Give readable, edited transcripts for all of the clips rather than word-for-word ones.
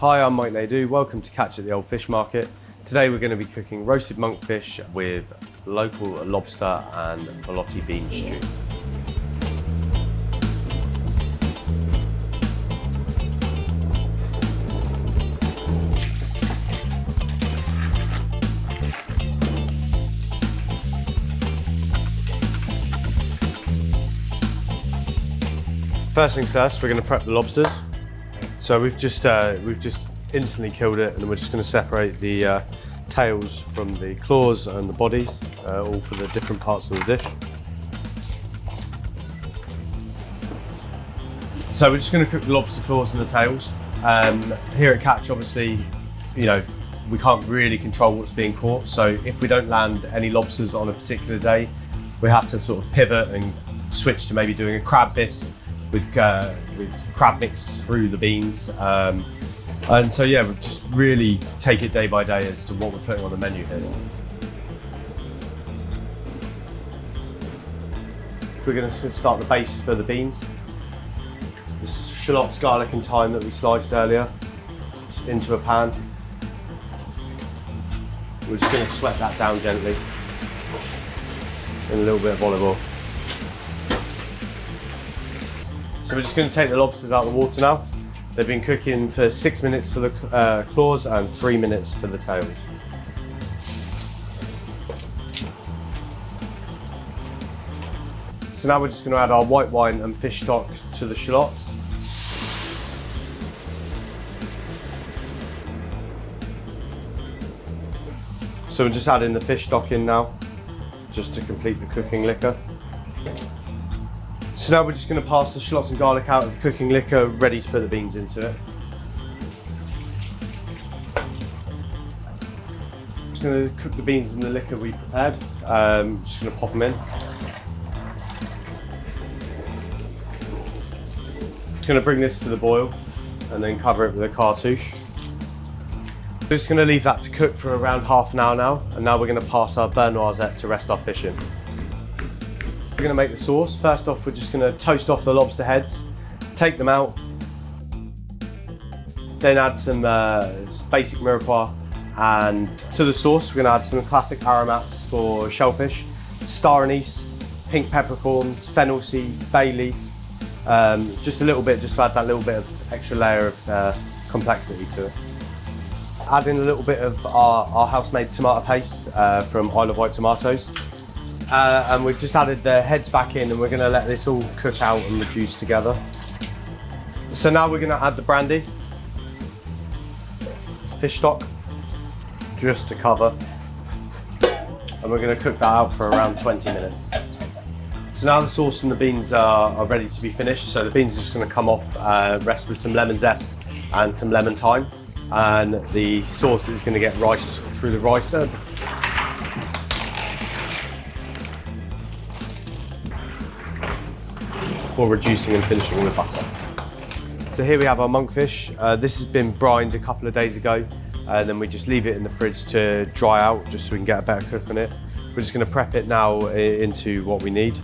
Hi, I'm Mike Naidoo. Welcome to Catch at the Old Fish Market. Today we're going to be cooking roasted monkfish with local lobster and borlotti bean stew. First things first, we're going to prep the lobsters. So we've just instantly killed it, and we're just going to separate the tails from the claws and the bodies, all for the different parts of the dish. So we're just going to cook the lobster claws and the tails. Here at Catch, obviously, you know, we can't really control what's being caught. So if we don't land any lobsters on a particular day, we have to sort of pivot and switch to maybe doing a crab bisque with crab mix through the beans. And so yeah, we just really take it day by day as to what we're putting on the menu here. We're going to start the base for the beans. The shallots, garlic and thyme that we sliced earlier, just into a pan. We're just going to sweat that down gently in a little bit of olive oil. So we're just going to take the lobsters out of the water now. They've been cooking for 6 minutes for the claws and 3 minutes for the tails. So now we're just going to add our white wine and fish stock to the shallots. So we're just adding the fish stock in now, just to complete the cooking liquor. So now we're just going to pass the shallots and garlic out of the cooking liquor, ready to put the beans into it. Just going to cook the beans in the liquor we prepared. Just going to pop them in. Just going to bring this to the boil and then cover it with a cartouche. We're just going to leave that to cook for around half an hour now, and now we're going to pass our beurre noisette to rest our fish in. We're going to make the sauce. First off, we're just going to toast off the lobster heads, take them out, then add some basic mirepoix, and to the sauce we're going to add some classic aromats for shellfish, star anise, pink peppercorns, fennel seed, bay leaf, just a little bit, just to add that little bit of extra layer of complexity to it. Add in a little bit of our house-made tomato paste from Isle of Wight tomatoes. And we've just added the heads back in, and we're going to let this all cook out and reduce together. So now we're going to add the brandy, fish stock, just to cover, and we're going to cook that out for around 20 minutes. So now the sauce and the beans are ready to be finished. So the beans are just going to come off, rest with some lemon zest and some lemon thyme, and the sauce is going to get riced through the ricer. Before reducing and finishing with butter. So here we have our monkfish. This has been brined a couple of days ago, and then we just leave it in the fridge to dry out, just so we can get a better cook on it. We're just going to prep it now into what we need.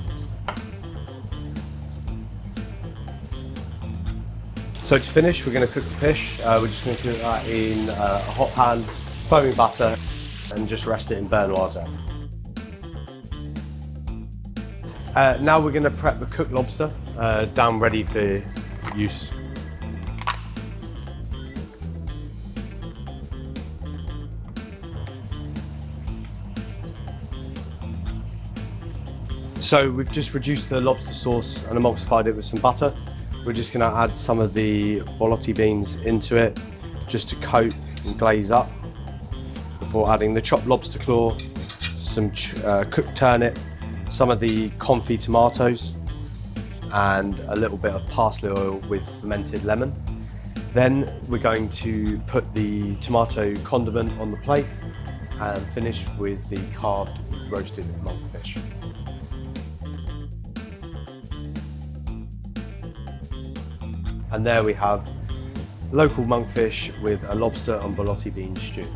So to finish, we're going to cook the fish. We're just going to cook that in a hot pan, foaming butter, and just rest it in beurre noisette. Now we're going to prep the cooked lobster down ready for use. So we've just reduced the lobster sauce and emulsified it with some butter. We're just going to add some of the borlotti beans into it, just to coat and glaze up, before adding the chopped lobster claw, some cooked turnip, some of the confit tomatoes, and a little bit of parsley oil with fermented lemon. Then we're going to put the tomato condiment on the plate and finish with the carved roasted monkfish. And there we have local monkfish with a lobster and borlotti bean stew.